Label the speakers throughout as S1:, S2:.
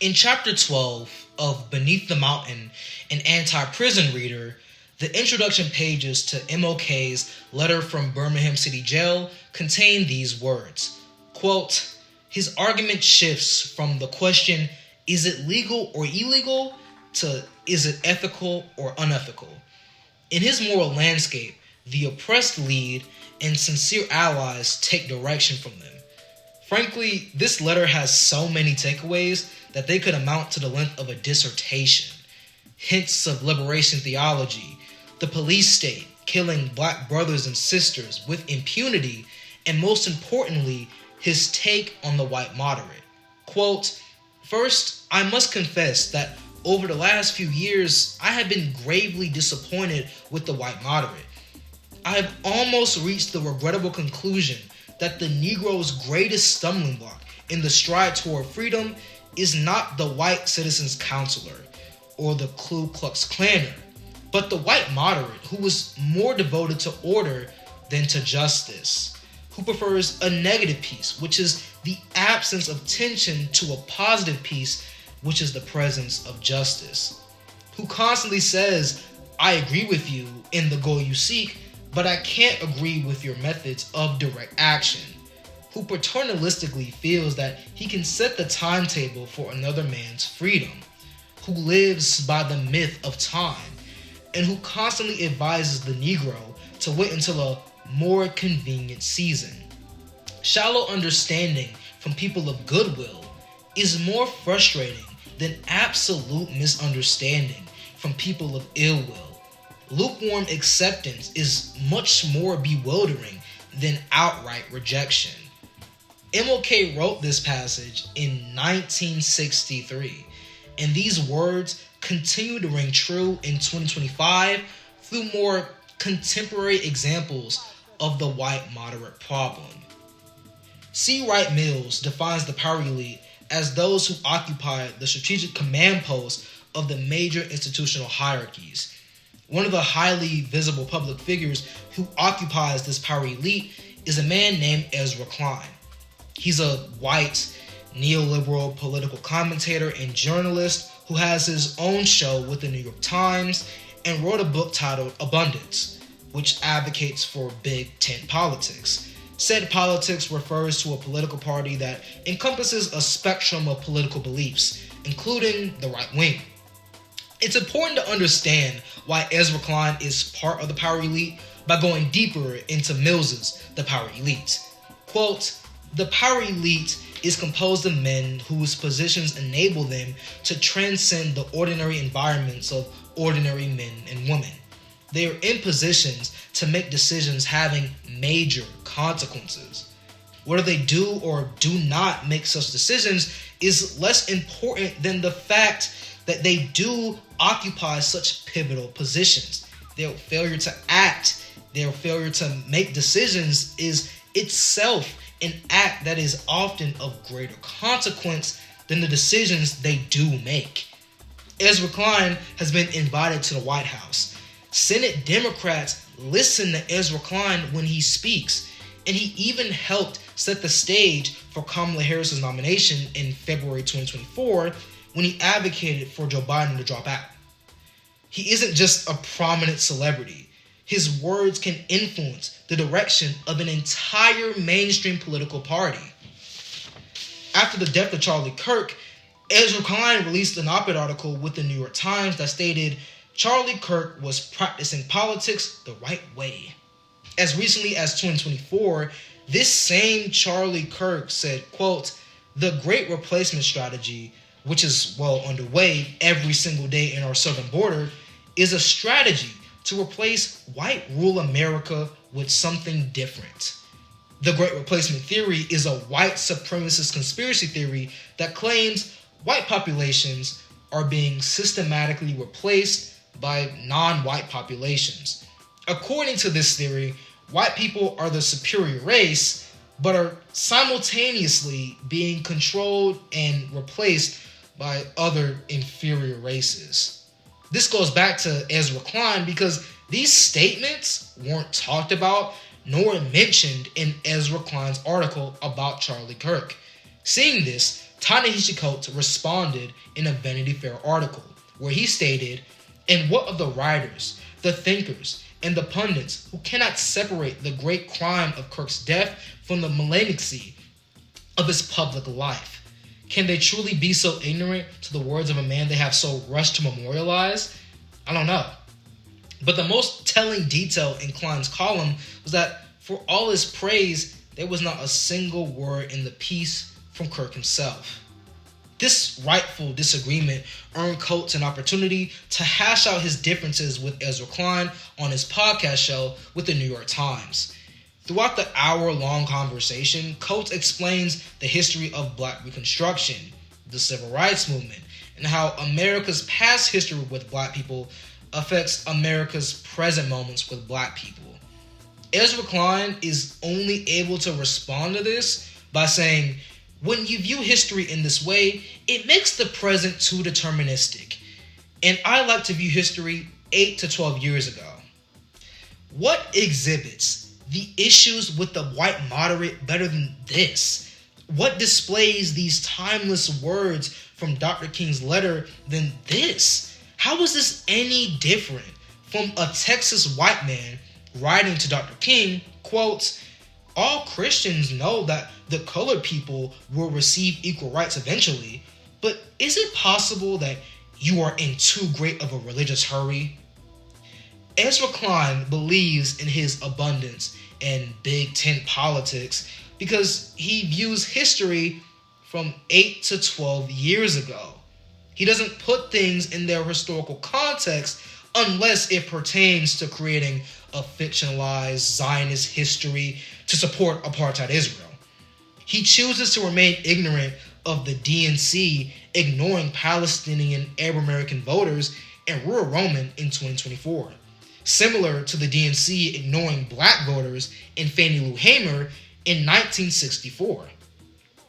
S1: In Chapter 12 of Beneath the Mountain, an anti-prison reader, the introduction pages to MLK's letter from Birmingham City Jail contain these words. Quote, his argument shifts from the question, is it legal or illegal, to is it ethical or unethical? In his moral landscape, the oppressed lead and sincere allies take direction from them. Frankly, this letter has so many takeaways that they could amount to the length of a dissertation. Hints of liberation theology, the police state killing black brothers and sisters with impunity, and most importantly, his take on the white moderate. Quote, first, I must confess that over the last few years, I have been gravely disappointed with the white moderate. I have almost reached the regrettable conclusion that the Negro's greatest stumbling block in the stride toward freedom is not the white citizens' counselor or the Ku Klux Klanner, but the white moderate who is more devoted to order than to justice, who prefers a negative peace, which is the absence of tension, to a positive peace, which is the presence of justice, who constantly says, I agree with you in the goal you seek, but I can't agree with your methods of direct action, who paternalistically feels that he can set the timetable for another man's freedom, who lives by the myth of time, and who constantly advises the Negro to wait until a more convenient season. Shallow understanding from people of goodwill is more frustrating than absolute misunderstanding from people of ill will. Lukewarm acceptance is much more bewildering than outright rejection. MLK wrote this passage in 1963, and these words continue to ring true in 2025 through more contemporary examples of the white moderate problem. C. Wright Mills defines the power elite as those who occupy the strategic command posts of the major institutional hierarchies. One of the highly visible public figures who occupies this power elite is a man named Ezra Klein. He's a white, neoliberal political commentator and journalist who has his own show with the New York Times and wrote a book titled Abundance, which advocates for big tent politics. Said politics refers to a political party that encompasses a spectrum of political beliefs, including the right wing. It's important to understand why Ezra Klein is part of the power elite by going deeper into Mills's The Power Elite. Quote, the power elite is composed of men whose positions enable them to transcend the ordinary environments of ordinary men and women. They are in positions to make decisions having major consequences. Whether they do or do not make such decisions is less important than the fact that they do occupy such pivotal positions. Their failure to act, their failure to make decisions is itself an act that is often of greater consequence than the decisions they do make. Ezra Klein has been invited to the White House. Senate Democrats listen to Ezra Klein when he speaks, and he even helped set the stage for Kamala Harris's nomination in February 2024 when he advocated for Joe Biden to drop out. He isn't just a prominent celebrity. His words can influence the direction of an entire mainstream political party. After the death of Charlie Kirk, Ezra Klein released an op-ed article with the New York Times that stated Charlie Kirk was practicing politics the right way. As recently as 2024, this same Charlie Kirk said, quote, the Great Replacement strategy, which is well underway every single day in our southern border, is a strategy to replace white rule America with something different. The Great Replacement theory is a white supremacist conspiracy theory that claims white populations are being systematically replaced by non-white populations. According to this theory, white people are the superior race, but are simultaneously being controlled and replaced by other inferior races. This goes back to Ezra Klein because these statements weren't talked about nor mentioned in Ezra Klein's article about Charlie Kirk. Seeing this, Ta-Nehisi Coates responded in a Vanity Fair article where he stated, "And what of the writers, the thinkers, and the pundits who cannot separate the great crime of Kirk's death from the malignancy of his public life? Can they truly be so ignorant to the words of a man they have so rushed to memorialize? I don't know." But the most telling detail in Klein's column was that for all his praise, there was not a single word in the piece from Kirk himself. This rightful disagreement earned Coates an opportunity to hash out his differences with Ezra Klein on his podcast show with the New York Times. Throughout the hour-long conversation, Coates explains the history of Black Reconstruction, the Civil Rights Movement, and how America's past history with Black people affects America's present moments with Black people. Ezra Klein is only able to respond to this by saying, "When you view history in this way, it makes the present too deterministic. And I like to view history 8 to 12 years ago." What exhibits the issues with the white moderate better than this? What displays these timeless words from Dr. King's letter than this? How is this any different from a Texas white man writing to Dr. King, quotes, "All Christians know that the colored people will receive equal rights eventually, but is it possible that you are in too great of a religious hurry?" Ezra Klein believes in his abundance and big tent politics because he views history from 8 to 12 years ago. He doesn't put things in their historical context unless it pertains to creating a fictionalized Zionist history to support apartheid Israel. He chooses to remain ignorant of the DNC ignoring Palestinian Arab American voters and rural Roman in 2024. Similar to the DNC ignoring Black voters in Fannie Lou Hamer in 1964.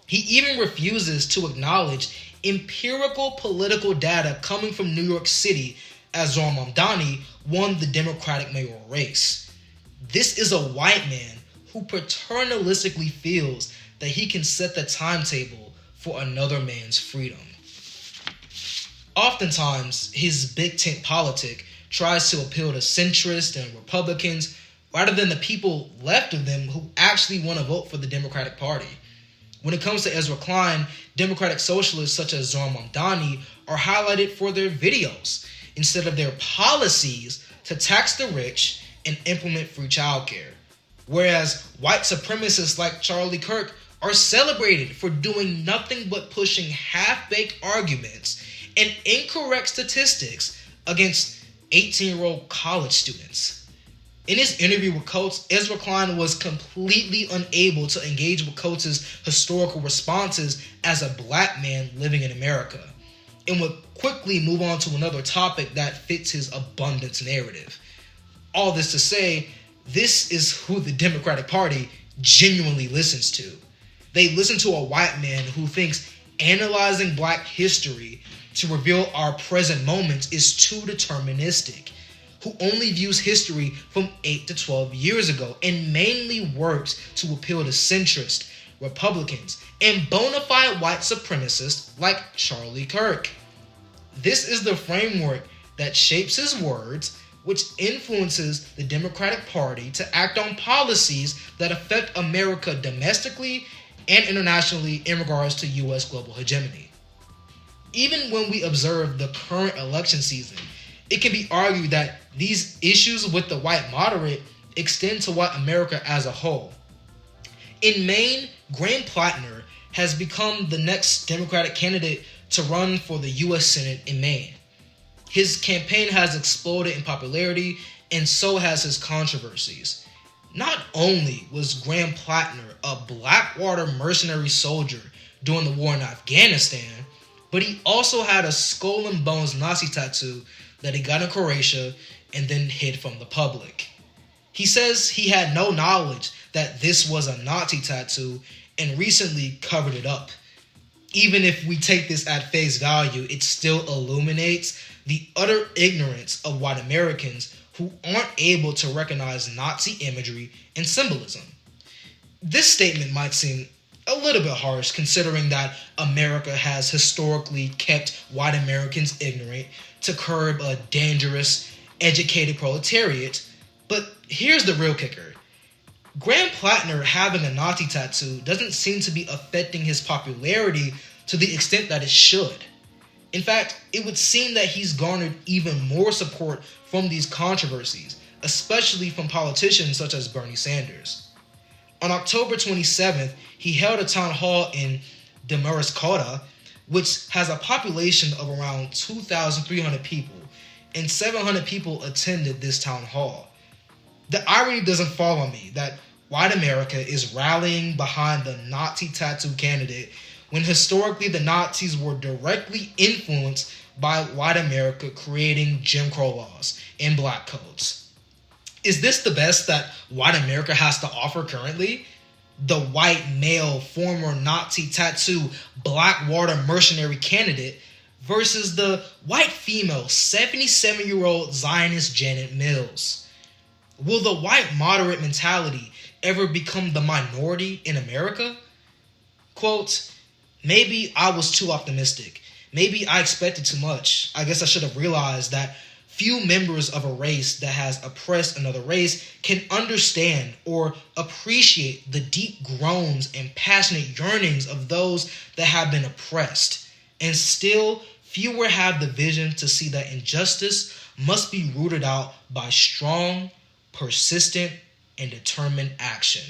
S1: He even refuses to acknowledge empirical political data coming from New York City as Zohran Mamdani won the Democratic mayoral race. This is a white man who paternalistically feels that he can set the timetable for another man's freedom. Oftentimes, his big tent politic tries to appeal to centrists and Republicans rather than the people left of them who actually want to vote for the Democratic Party. When it comes to Ezra Klein, Democratic socialists such as Zohran Mamdani are highlighted for their videos instead of their policies to tax the rich and implement free childcare. Whereas white supremacists like Charlie Kirk are celebrated for doing nothing but pushing half-baked arguments and incorrect statistics against 18-year-old college students. In his interview with Coates, Ezra Klein was completely unable to engage with Coates' historical responses as a Black man living in America, and would quickly move on to another topic that fits his abundance narrative. All this to say, this is who the Democratic Party genuinely listens to. They listen to a white man who thinks analyzing Black history to reveal our present moments is too deterministic, who only views history from 8 to 12 years ago and mainly works to appeal to centrist, Republicans, and bona fide white supremacists like Charlie Kirk. This is the framework that shapes his words, which influences the Democratic Party to act on policies that affect America domestically and internationally in regards to U.S. global hegemony. Even when we observe the current election season, it can be argued that these issues with the white moderate extend to white America as a whole. In Maine, Graham Platner has become the next Democratic candidate to run for the U.S. Senate in Maine. His campaign has exploded in popularity, and so has his controversies. Not only was Graham Platner a Blackwater mercenary soldier during the war in Afghanistan, but he also had a skull and bones Nazi tattoo that he got in Croatia and then hid from the public. He says he had no knowledge that this was a Nazi tattoo and recently covered it up. Even if we take this at face value, it still illuminates the utter ignorance of white Americans who aren't able to recognize Nazi imagery and symbolism. This statement might seem a little bit harsh considering that America has historically kept white Americans ignorant to curb a dangerous, educated proletariat. But here's the real kicker. Graham Platner having a Nazi tattoo doesn't seem to be affecting his popularity to the extent that it should. In fact, it would seem that he's garnered even more support from these controversies, especially from politicians such as Bernie Sanders. On October 27th, he held a town hall in Damariscotta, which has a population of around 2,300 people, and 700 people attended this town hall. The irony doesn't fall on me that white America is rallying behind the Nazi tattoo candidate when historically the Nazis were directly influenced by white America creating Jim Crow laws and black codes. Is this the best that white America has to offer currently? The white male former Nazi tattoo Blackwater mercenary candidate versus the white female 77-year-old Zionist Janet Mills? Will the white moderate mentality ever become the minority in America? Quote, maybe I was too optimistic. Maybe I expected too much. I guess I should have realized that few members of a race that has oppressed another race can understand or appreciate the deep groans and passionate yearnings of those that have been oppressed. And still, fewer have the vision to see that injustice must be rooted out by strong, persistent, and determined action.